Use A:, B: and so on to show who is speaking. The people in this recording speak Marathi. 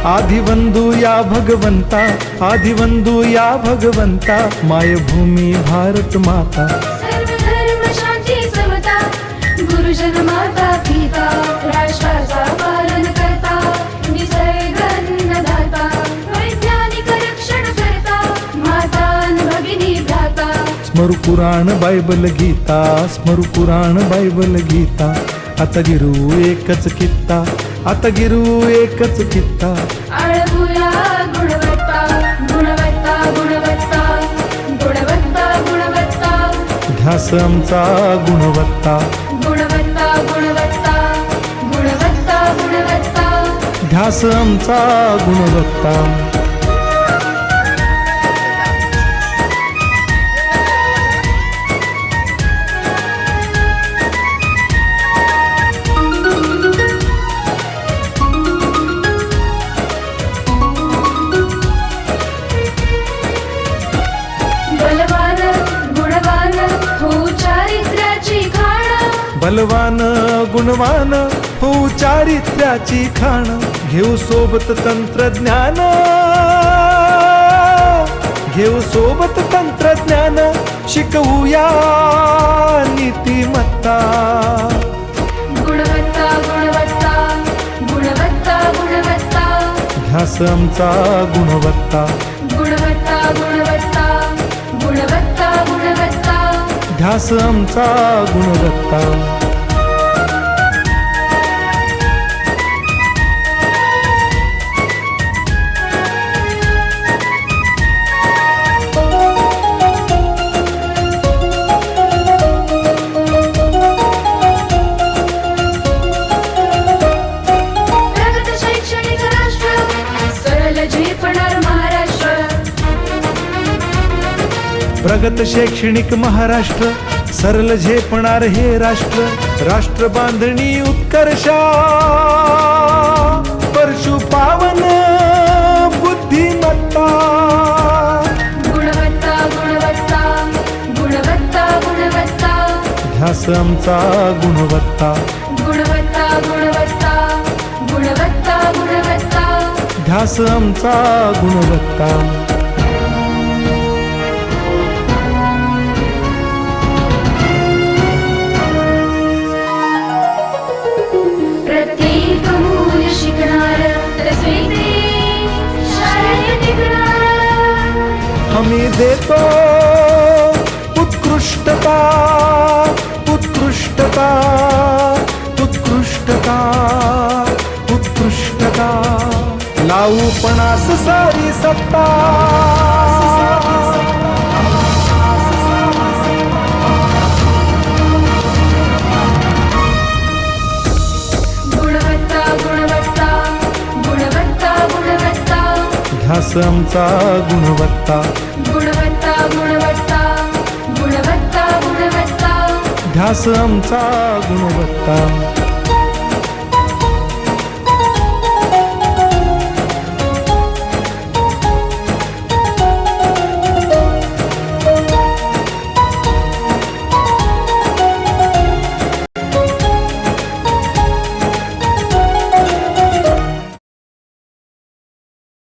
A: आदिवंदू या भगवंता, आदिवंदू या भगवंता, मायभूमी भारत माता.
B: सर्व धर्म शांती समता, गुरुजन माता पिता, राष्ट्राचा पालन करता, निसर्ग अन्नदाता, वैज्ञानिक रक्षण करता, माता अन भगिनी भ्राता.
A: स्मरू पुराण बायबल गीता, स्मरू पुराण बायबल गीता. आता गिरू एकच कित्ता, आता गिरू एकच कित्ता.
B: आळवूया गुणवत्ता, गुणवत्ता, गुणवत्ता, गुणवत्ता, गुणवत्ता.
A: ध्यास आमचा गुणवत्ता,
B: गुणवत्ता, गुणवत्ता, गुणवत्ता, गुणवत्ता.
A: ध्यास आमचा गुणवत्ता.
B: बलवान गुणवान हो चारित्र्याची खाण.
A: बलवान गुणवान हो चारित्र्याची खाण. घेऊ सोबत तंत्रज्ञान, घेऊ सोबत तंत्रज्ञान. शिकवूया नीतिमत्ता.
B: गुणवत्ता, गुणवत्ता, गुणवत्ता, गुणवत्ता.
A: ध्यास आमचा गुणवत्ता,
B: गुणवत्ता, गुणवत्ता, गुणवत्ता, गुणवत्ता.
A: ध्यास आमचा गुणवत्ता.
B: प्रगत शैक्षणिक राष्ट्र, सरळ झेपणार महाराष्ट्र.
A: प्रगत शैक्षणिक महाराष्ट्र, सरल झेपणार हे राष्ट्र. राष्ट्र बांधणी उत्कर्षा, परशु पावन बुद्धिमत्ता.
B: गुणवत्ता, गुणवत्ता, गुणवत्ता, गुणवत्ता.
A: ध्यास आमचा गुणवत्ता,
B: गुणवत्ता, गुणवत्ता, गुणवत्ता, गुणवत्ता.
A: ध्यास आमचा गुणवत्ता.
B: प्रत्येक मूल शिकणार, तसे शाळेत टिकणार.
A: हमी देतो उत्कृष्टता, उत्कृष्टता, उत्कृष्टता, उत्कृष्टता. लावू पणास सारी सत्ता.
B: गुणवत्ता, गुणवत्ता, गुणवत्ता, गुणवत्ता.
A: ध्यास आमचा गुणवत्ता,
B: गुणवत्ता, गुणवत्ता, गुणवत्ता, गुणवत्ता.
A: ध्यास आमचा गुणवत्ता.